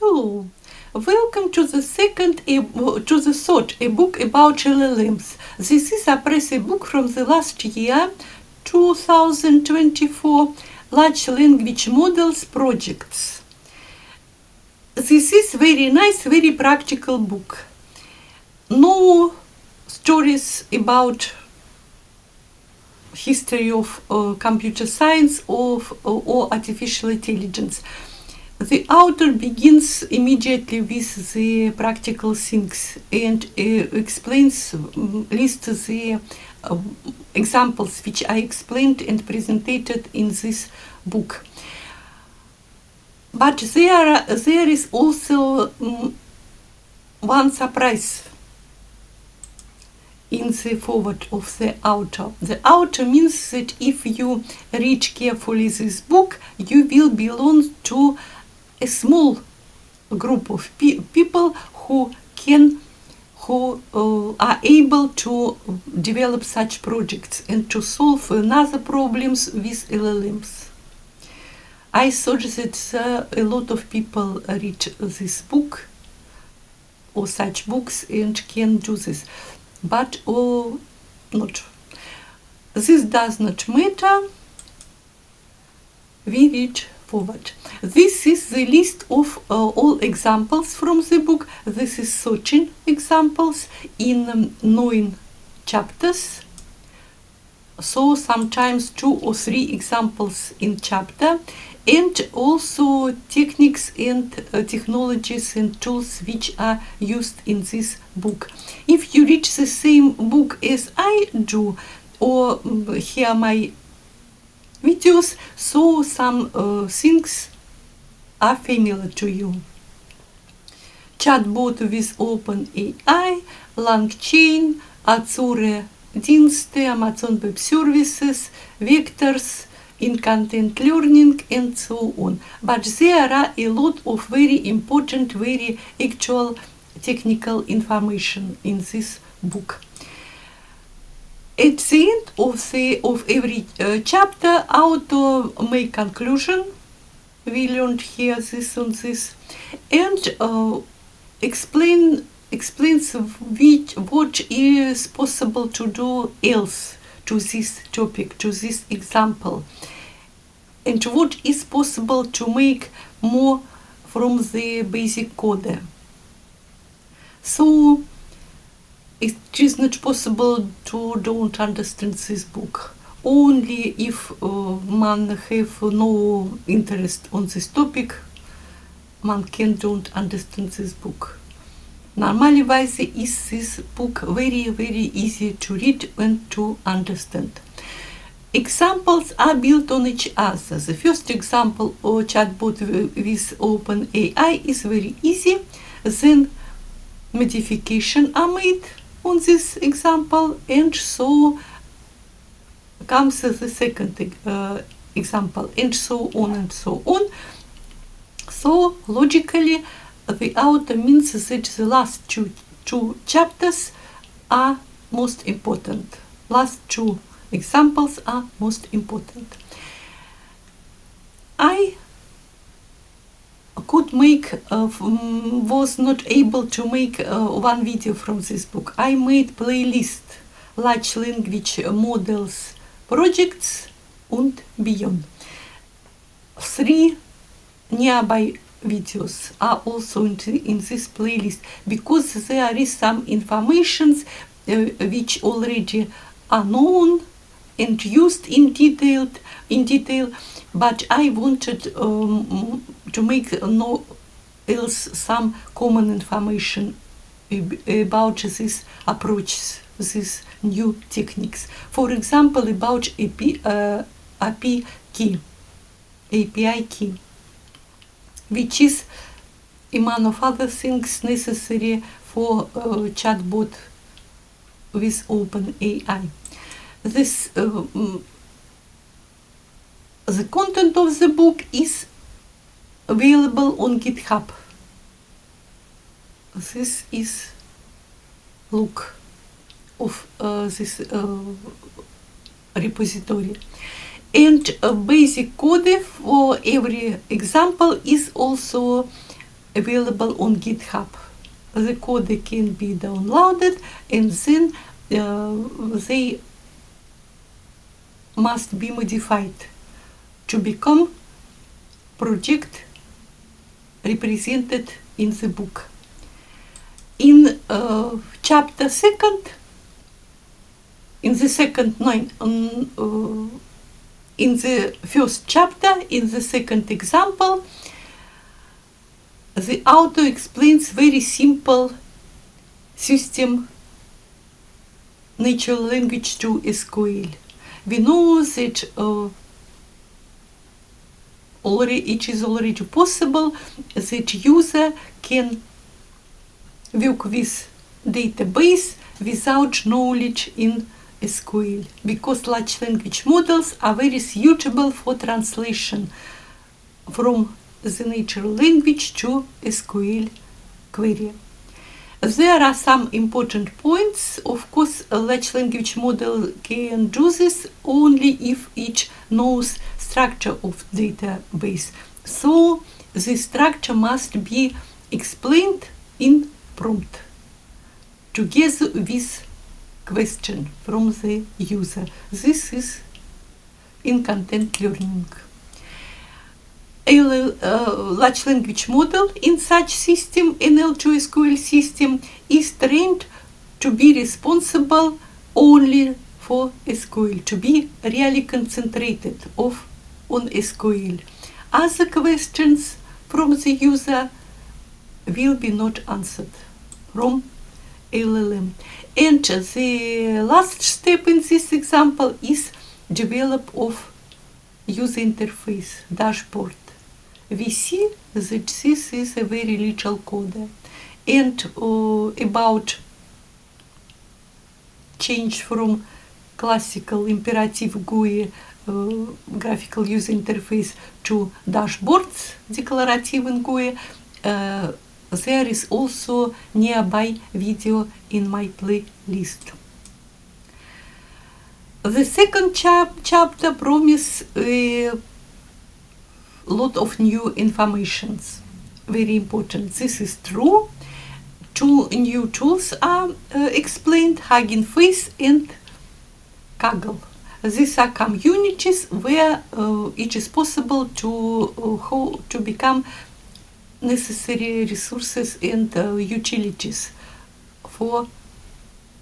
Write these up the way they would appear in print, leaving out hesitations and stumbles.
Hello, welcome to the third ebook about LLMs. This is Apress ebook from the last year, 2024, Large Language Models Projects. This is very nice, very practical book. No stories about history of computer science or artificial intelligence. The author begins immediately with the practical things and lists the examples which I explained and presented in this book. But there is also one surprise in the foreword of the author. The author means that if you read carefully this book, you will belong to a small group of people who are able to develop such projects and to solve another problems with LLMs. I thought that a lot of people read this book or such books and can do this, but not. This does not matter. We read forward. This is the list of all examples from the book. This is 13 examples in 9 chapters. So sometimes 2 or 3 examples in chapter, and also techniques and technologies and tools which are used in this book. If you read the same book as I do, or hear my videos, so some things are familiar to you. Chatbot with OpenAI, LangChain, Azure Dienste, Amazon Web Services, vectors in content learning, and so on. But there are a lot of very important, very actual technical information in this book. At the end of every chapter, author make conclusion. We learned here this and this, and explains what is possible to do else to this topic, to this example, and what is possible to make more from the basic code. So it is not possible to don't understand this book. Only if man have no interest on this topic, man can don't understand this book. Normally wise is this book very, very easy to read and to understand. Examples are built on each other. The first example of chatbot with OpenAI is very easy. Then modifications are made on this example, and so comes the second example, and so on and so on. So logically, the author means that the last two chapters are most important. Last 2 examples are most important. I was not able to make one video from this book. I made playlist Large Language Models Projects and Beyond. 3 nearby videos are also in this playlist, because there is some information which already are known and used in detail, but I wanted to make some common information about this approach, these new techniques. For example, about API key, which is among of other things necessary for chatbot with OpenAI. This the content of the book is available on GitHub. This is look of this repository. And a basic code for every example is also available on GitHub. The code can be downloaded, and then they must be modified to become project represented in the book. In chapter second, in the first chapter, in the second example, the author explains very simple system natural language to SQL. We know that it is already possible that user can work with database without knowledge in SQL, because large language models are very suitable for translation from the natural language to SQL query. There are some important points. Of course, a large language model can do this only if it knows structure of database. So the structure must be explained in prompt together with question from the user. This is in content learning. A large language model in such system, NL to SQL system, is trained to be responsible only for SQL, to be really concentrated on SQL. Other questions from the user will be not answered from LLM. And the last step in this example is develop of user interface dashboard. We see that this is a very little code. And about change from classical imperative GUI graphical user interface to dashboards declarative in GUI, there is also nearby video in my playlist. The second chapter promises a lot of new informations. Very important. This is true. Two new tools are explained: Hugging Face and Kaggle. These are communities where it is possible to become necessary resources and utilities for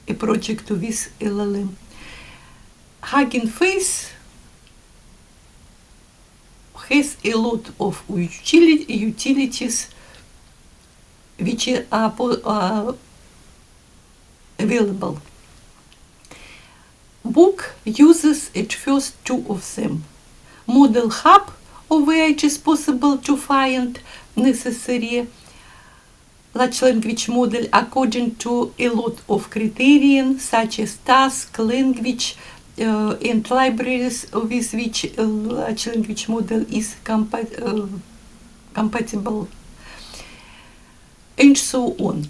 a project with LLM. Hugging Face has a lot of utilities which are available. Book uses at first two of them. Model Hub, where it is possible to find necessary large language model according to a lot of criteria, such as task, language, and libraries with which a large language model is compatible, and so on.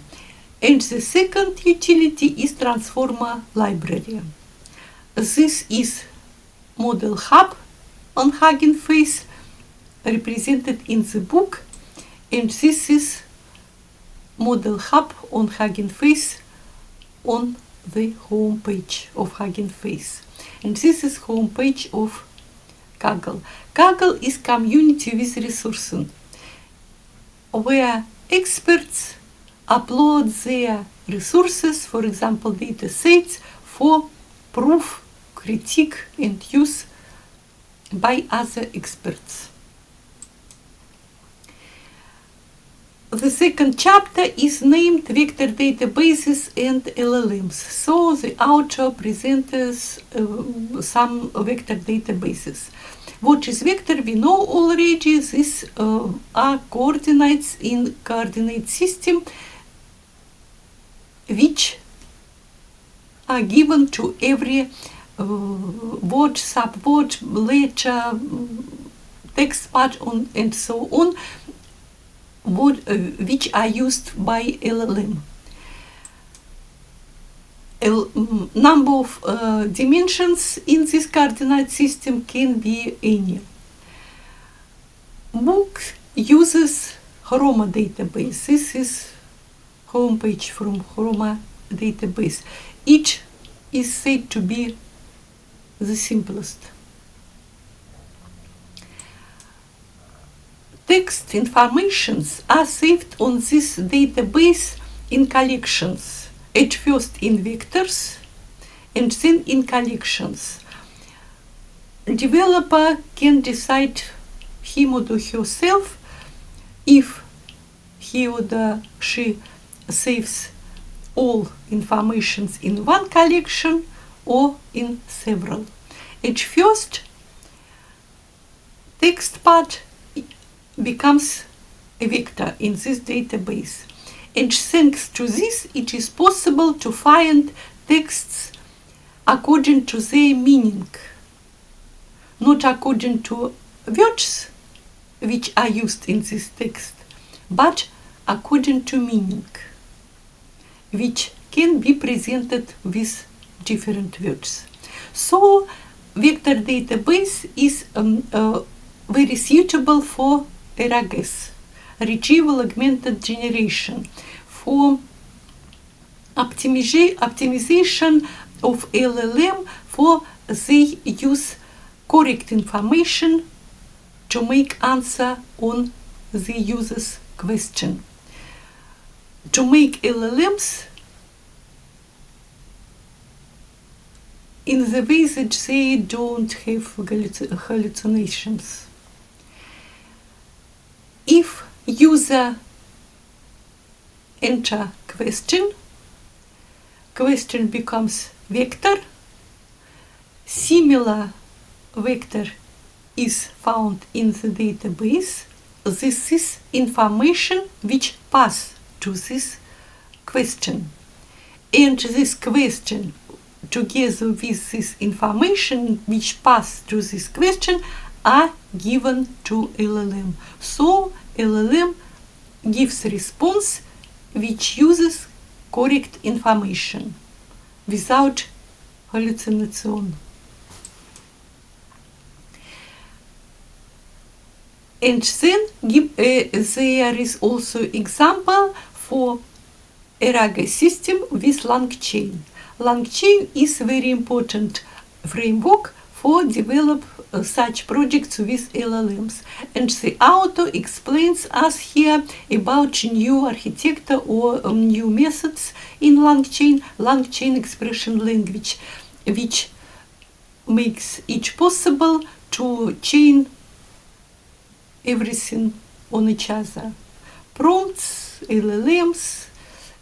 And the second utility is Transformer Library. This is Model Hub on Hugging Face, represented in the book, and this is Model Hub on Hugging Face on the home page of Hugging Face. And this is home page of Kaggle. Kaggle is community with resources where experts upload their resources, for example, data sets, for proof, critique, and use by other experts. The second chapter is named Vector Databases and LLMs. So the author presents some vector databases. What is vector? We know already. These are coordinates in coordinate system which are given to every word, subword, letter, text part, and so on, which are used by LLM. Number of dimensions in this coordinate system can be any. Book uses Chroma database. This is homepage from Chroma database. Each is said to be the simplest. Text informations are saved on this database in collections, at first in vectors and then in collections. Developer can decide, him or herself, if he or she saves all informations in one collection or in several. At first, text part becomes a vector in this database, and thanks to this it is possible to find texts according to their meaning, not according to words which are used in this text, but according to meaning, which can be presented with different words. So vector database is very suitable for RAGs, retrieval augmented generation, for optimization of LLM, for they use correct information to make answer on the user's question. To make LLMs in the way that they don't have hallucinations. If user enter question becomes vector, similar vector is found in the database. This is information which pass to this question. And this question, together with this information which pass to this question, are given to LLM. So LLM gives a response which uses correct information without hallucination. And then there is also example for a RAG system with LangChain. LangChain is a very important framework for develop such projects with LLMs. And the author explains us here about new architecture or new methods in LangChain expression language, which makes it possible to chain everything on each other. Prompts, LLMs,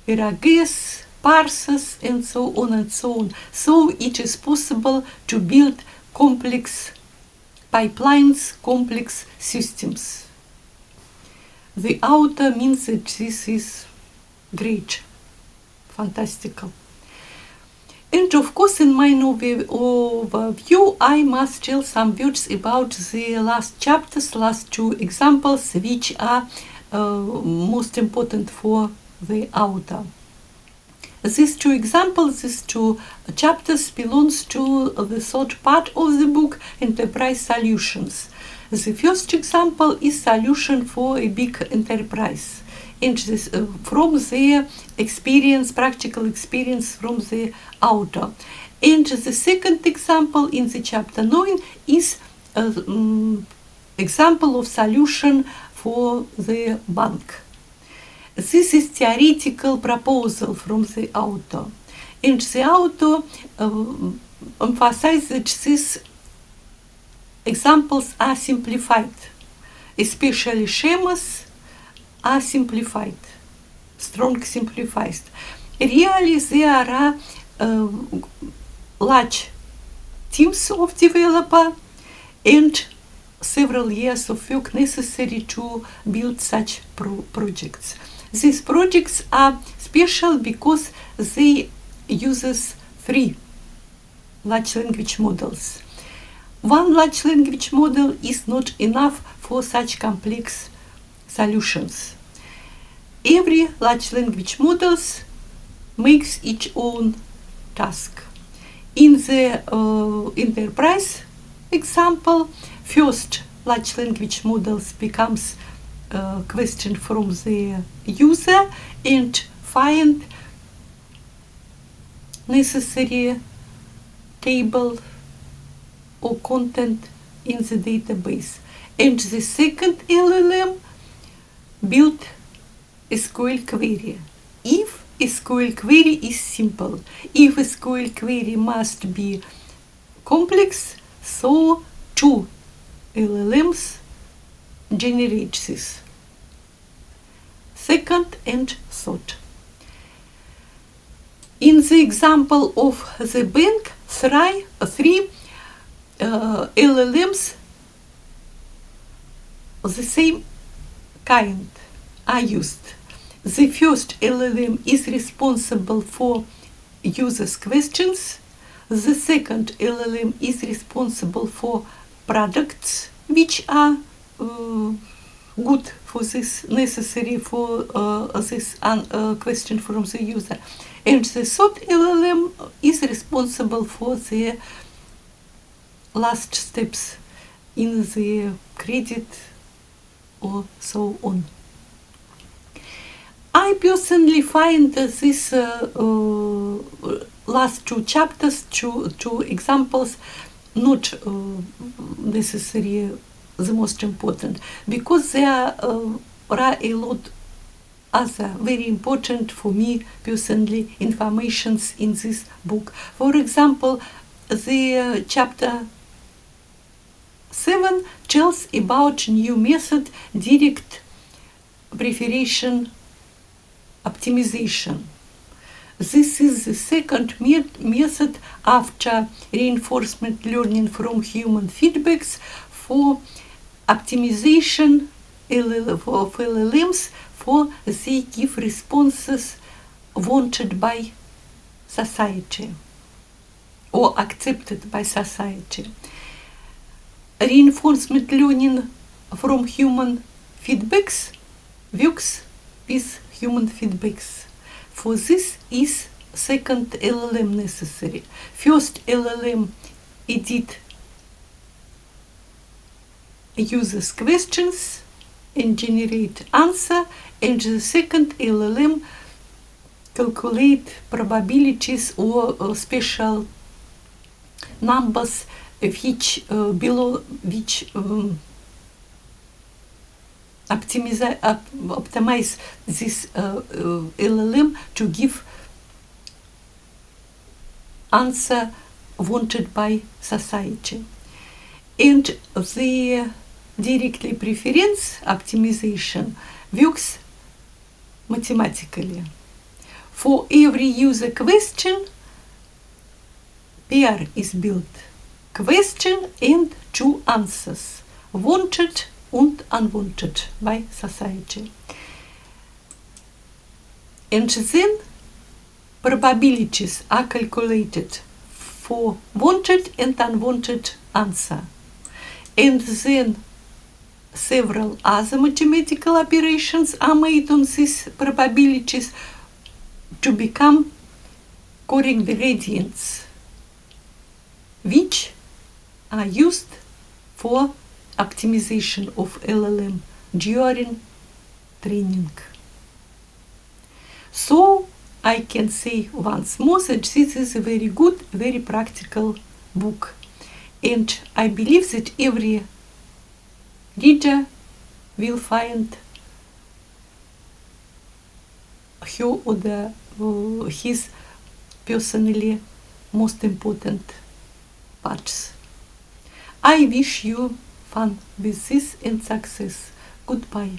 RAGs, parsers, and so on and so on. So it is possible to build complex pipelines, complex systems. The author means that this is great, fantastical. And of course, in my overview, I must tell some words about the last chapters, last two examples, which are most important for the author. These two examples, these two chapters belongs to the third part of the book, Enterprise Solutions. The first example is solution for a big enterprise, and this, from their experience, practical experience from the author. And the second example in the chapter 9 is example of solution for the bank. This is theoretical proposal from the author, and the author emphasizes that these examples are simplified, especially schemas are simplified, strong simplified. Really, there are large teams of developers and several years of work necessary to build such projects. These projects are special because they use 3 large language models. One large language model is not enough for such complex solutions. Every large language models makes its own task. In the enterprise example, first large language models becomes question from the user and find necessary table or content in the database. And the second LLM build SQL query. If SQL query is simple, if SQL query must be complex, so two LLMs generate this. Second and third. In the example of the bank, three LLMs the same kind are used. The first LLM is responsible for users' questions. The second LLM is responsible for products which are good for this, necessary for this question from the user. And the third LLM is responsible for the last steps in the credit or so on. I personally find this last two chapters, two examples, not necessarily the most important, because there are a lot other very important for me personally informations in this book. For example, the chapter 7 tells about new method, direct preferential optimization. This is the second method after reinforcement learning from human feedbacks for optimization of LLMs, for they give responses wanted by society or accepted by society. Reinforcement learning from human feedbacks works with human feedbacks. For this is second LLM necessary. First LLM edit users' questions and generate answer, and the second LLM calculate probabilities or special numbers which optimize this LLM to give answer wanted by society. And the directly preference optimization works mathematically. For every user question, pair is built. Question and two answers, wanted and unwanted by society. And then probabilities are calculated for wanted and unwanted answer. And then several other mathematical operations are made on these probabilities to become correct gradients, which are used for optimization of LLM during training. So I can say once more that this is a very good, very practical book. And I believe that every reader will find her or his personally most important parts. I wish you fun with this and success. Goodbye.